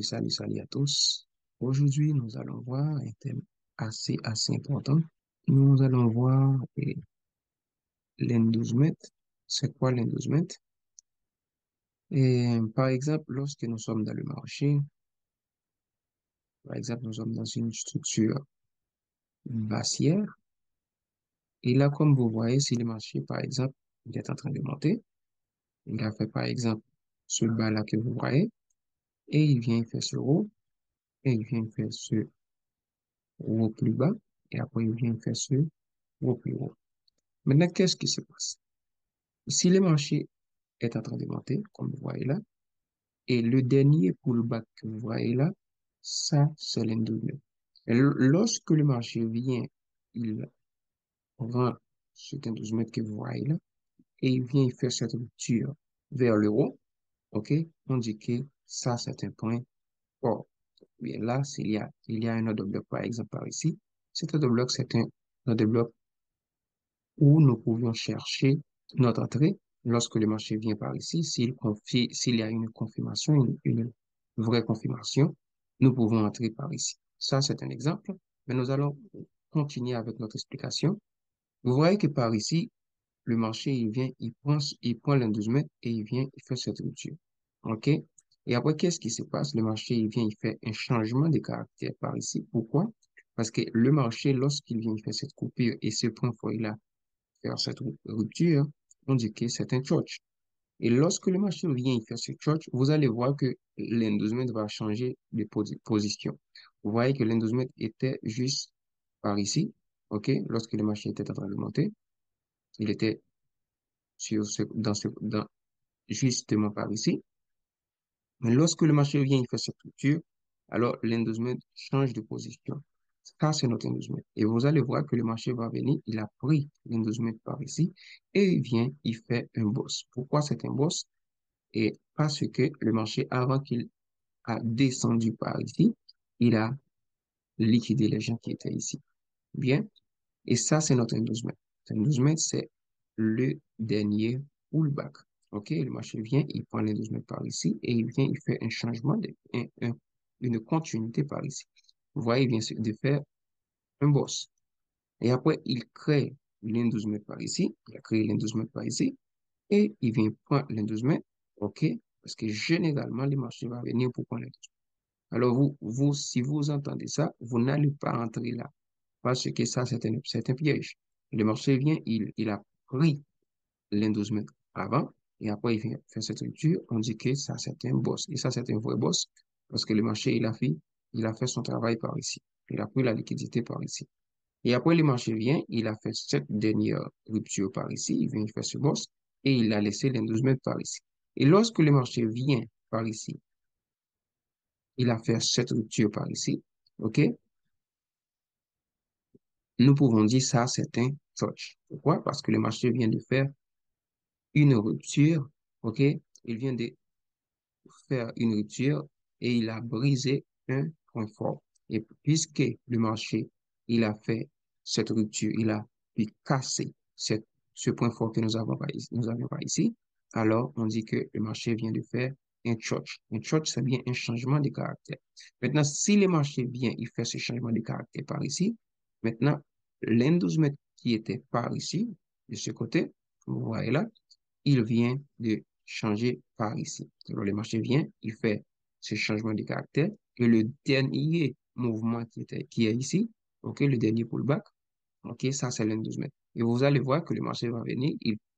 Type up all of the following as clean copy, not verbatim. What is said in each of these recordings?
salut à tous. Aujourd'hui, nous allons voir un thème assez important. Nous allons voir l'endorsement. C'est quoi l'endorsement? Et par exemple, lorsque nous sommes dans le marché, par exemple, nous sommes dans une structure baissière, et là, comme vous voyez, si le marché, par exemple, il est en train de monter, il a fait, par exemple, ce bas-là que vous voyez, et il vient faire ce haut, et il vient faire ce haut plus bas, et après, il vient faire ce haut plus haut. Maintenant, qu'est-ce qui se passe? Si le marché est en train de monter, comme vous voyez là, et le dernier pullback que vous voyez là, ça, c'est l'endoublement. Et lorsque le marché vient, il prend cet endoublement que vous voyez là, et il vient faire cette rupture vers le haut, ok, on dit que ça, c'est un point fort. Bien là, il y a un autre bloc, par exemple, par ici. Cet autre bloc, c'est un autre bloc où nous pouvions chercher notre entrée lorsque le marché vient par ici. S'il y a une confirmation, une vraie confirmation, nous pouvons entrer par ici. Ça, c'est un exemple, mais nous allons continuer avec notre explication. Vous voyez que par ici, le marché, il prend l'indice et il vient, il fait cette rupture. OK? Et après, qu'est-ce qui se passe? Le marché, il vient, il fait un changement de caractère par ici. Pourquoi? Parce que le marché, lorsqu'il vient, il fait cette coupure et ce point fort, il a faire cette rupture, on dit que c'est un short. Et lorsque le marché vient faire ce short, vous allez voir que l'endorsement va changer de position. Vous voyez que l'endorsement était juste par ici, OK? Lorsque le marché était en train de monter, il était justement par ici. Mais lorsque le marché vient faire cette rupture, alors l'endorsement change de position. Ça, c'est notre endorsement. Et vous allez voir que le marché va venir, il a pris l'endorsement par ici et il vient, il fait un boss. Pourquoi c'est un boss? Et parce que le marché, avant qu'il a descendu par ici, il a liquidé les gens qui étaient ici. Bien. Et ça, c'est notre endorsement. L'endorsement, c'est le dernier pullback. OK? Le marché vient, il prend l'endorsement par ici et il vient, il fait un changement, une continuité par ici. Vous voyez, il vient de faire un boss. Et après, il crée l'endorsement par ici. Il a créé l'endorsement par ici. Et il vient prendre l'endorsement. OK? Parce que généralement, les marchés vont venir pour prendre l'endorsement. Alors, si vous entendez ça, vous n'allez pas entrer là. Parce que ça, c'est un piège. Le marché vient, il a pris l'endorsement avant. Et après, il vient faire cette rupture. On dit que ça, c'est un boss. Et ça, c'est un vrai boss. Parce que le marché, il a fait son travail par ici. Il a pris la liquidité par ici. Et après, le marché vient, il a fait cette dernière rupture par ici, il vient faire ce boss et il a laissé l'endorsement par ici. Et lorsque le marché vient par ici, il a fait cette rupture par ici, OK? Nous pouvons dire ça, c'est un touch. Pourquoi? Parce que le marché vient de faire une rupture, OK? Il vient de faire une rupture et il a brisé un point fort. Et puisque le marché, il a fait cette rupture, il a pu casser ce point fort que nous avions pas ici, alors on dit que le marché vient de faire un short. Un short, c'est bien un changement de caractère. Maintenant, si le marché vient, il fait ce changement de caractère par ici, maintenant, l'endorsement qui était par ici, de ce côté, vous voyez là, il vient de changer par ici. Alors, le marché vient, il fait ce changement de caractère et le dernier mouvement qui est ici, OK, le dernier pullback, OK, ça c'est l'endorsement. Et vous allez voir que le marché va venir,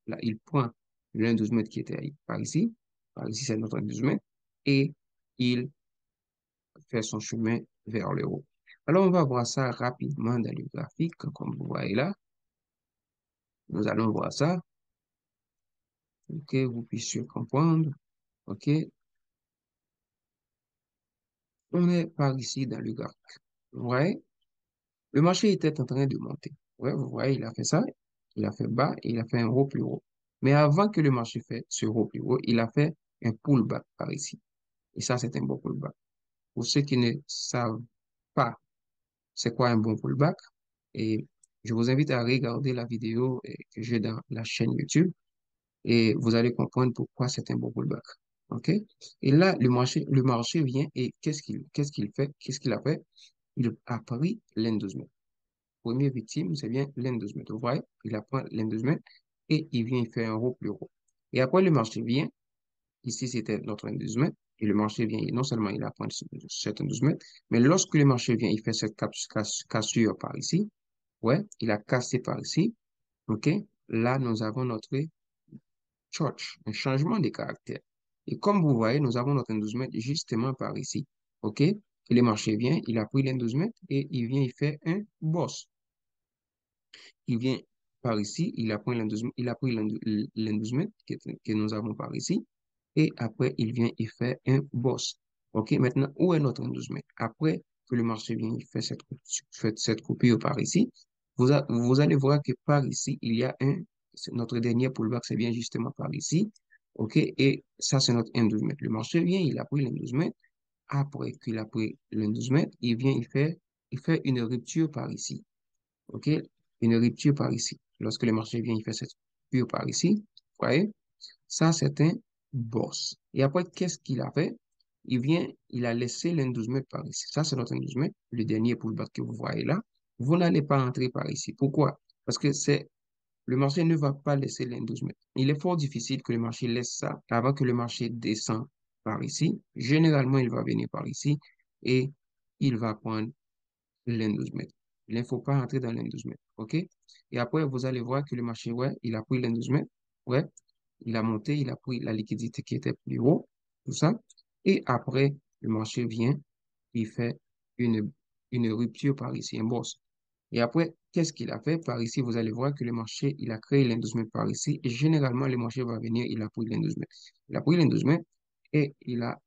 là, il prend l'endorsement qui était par ici c'est notre endorsement, et il fait son chemin vers le haut. Alors, on va voir ça rapidement dans le graphique, comme vous voyez là. Nous allons voir ça, OK, vous puissiez comprendre. OK, on est par ici dans le graphique. Vous voyez, le marché était en train de monter. Ouais, vous voyez, il a fait ça, il a fait bas et il a fait un haut plus haut. Mais avant que le marché fasse ce haut plus haut, il a fait un pullback par ici. Et ça, c'est un bon pullback. Pour ceux qui ne savent pas c'est quoi un bon pullback, et je vous invite à regarder la vidéo que j'ai dans la chaîne YouTube et vous allez comprendre pourquoi c'est un bon pullback. OK? Et là, le marché vient et qu'est-ce qu'il fait? Qu'est-ce qu'il a fait? Il a pris l'indousement. Première victime, c'est bien l'indousement. Vous voyez? Il apprend l'indousement et il vient, il fait un haut plus haut. Et après, le marché vient. Ici, c'était notre inducement. Et le marché vient, non seulement il apprend cet inducement, mais lorsque le marché vient, il fait cette cassure par ici. Ouais, il a cassé par ici. OK? Là, nous avons notre church, un changement de caractère. Et comme vous voyez, nous avons notre 12 mètres justement par ici. OK? Et le marché vient, il a pris les 12 mètres et il vient, il fait un boss. Il vient par ici, il a pris les 12 mètres que nous avons par ici. Et après, il vient, il fait un boss. OK? Maintenant, où est notre 12 mètres? Après que le marché vient, il fait cette coupure par ici. Vous allez voir que par ici, il y a notre dernier pullback, c'est bien justement par ici. OK? Et ça, c'est notre 12 mètres. Le marché vient, il a pris les 12 mètres. Après qu'il a pris les 12 mètres, il vient, il fait une rupture par ici. OK? Une rupture par ici. Lorsque le marché vient, il fait cette rupture par ici. Vous voyez? Ça, c'est un boss. Et après, qu'est-ce qu'il a fait? Il vient, il a laissé l'endousement par ici. Ça, c'est notre endousement, le dernier pullback que vous voyez là. Vous n'allez pas entrer par ici. Pourquoi? Parce que le marché ne va pas laisser l'endousement. Il est fort difficile que le marché laisse ça avant que le marché descende par ici. Généralement, il va venir par ici et il va prendre l'12 mètres. Il ne faut pas entrer dans l'12 mètres. OK? Et après, vous allez voir que le marché, ouais, il a pris l'12 mètres. Ouais, il a monté, il a pris la liquidité qui était plus haut, tout ça. Et après, le marché vient, il fait une, une rupture par ici, un boss. Et après, qu'est-ce qu'il a fait? Par ici, vous allez voir que le marché, il a créé l'12 mètres par ici. Et généralement, le marché va venir, il a pris l'12 mètres. Il a pris l'12 mètres et il a,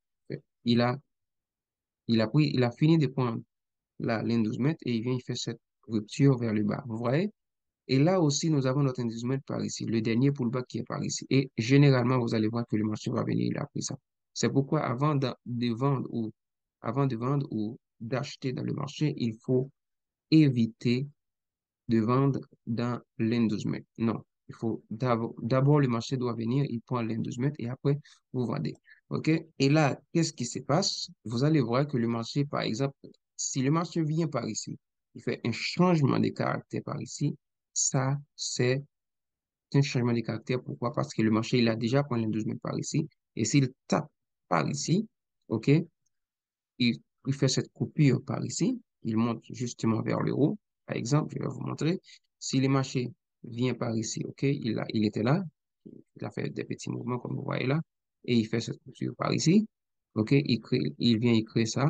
il a fini de prendre la ligne 12 mètres et il vient, il fait cette rupture vers le bas. Vous voyez? Et là aussi, nous avons notre indice mètre par ici, le dernier pullback qui est par ici. Et généralement, vous allez voir que le marché va venir, il a pris ça. C'est pourquoi avant de vendre ou d'acheter dans le marché, il faut éviter de vendre dans l'indice mètre. Non, il faut d'abord le marché doit venir, il prend l'indice mètre et après, vous vendez. OK? Et là, qu'est-ce qui se passe? Vous allez voir que le marché, par exemple, si le marché vient par ici, il fait un changement de caractère par ici, ça, c'est un changement de caractère. Pourquoi? Parce que le marché, il a déjà pris l'indice mètre par ici. Et s'il tape par ici, OK? Il fait cette coupure par ici, il monte justement vers le haut. Par exemple, je vais vous montrer. Si le marché vient par ici, OK, il était là, il a fait des petits mouvements comme vous voyez là, et il fait cette coupure par ici, OK, il vient, il crée ça,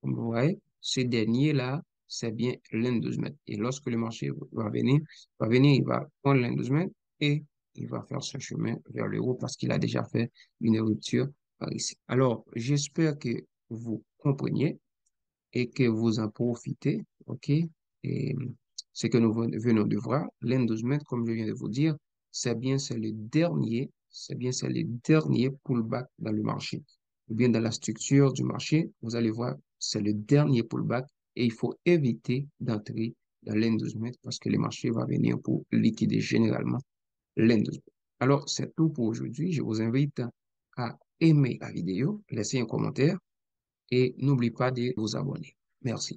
comme vous voyez. Ce dernier-là, c'est bien l'12 mètres. Et lorsque le marché va venir, il va prendre l'12 mètres et il va faire son chemin vers le haut parce qu'il a déjà fait une rupture par ici. Alors, j'espère que vous compreniez et que vous en profitez, OK? Et ce que nous venons de voir, l'endorsement, comme je viens de vous dire, c'est le dernier pullback dans le marché. Ou bien dans la structure du marché, vous allez voir, c'est le dernier pullback et il faut éviter d'entrer dans l'endorsement parce que le marché va venir pour liquider généralement l'endorsement. Alors, c'est tout pour aujourd'hui. Je vous invite à aimer la vidéo, laisser un commentaire et n'oublie pas de vous abonner. Merci.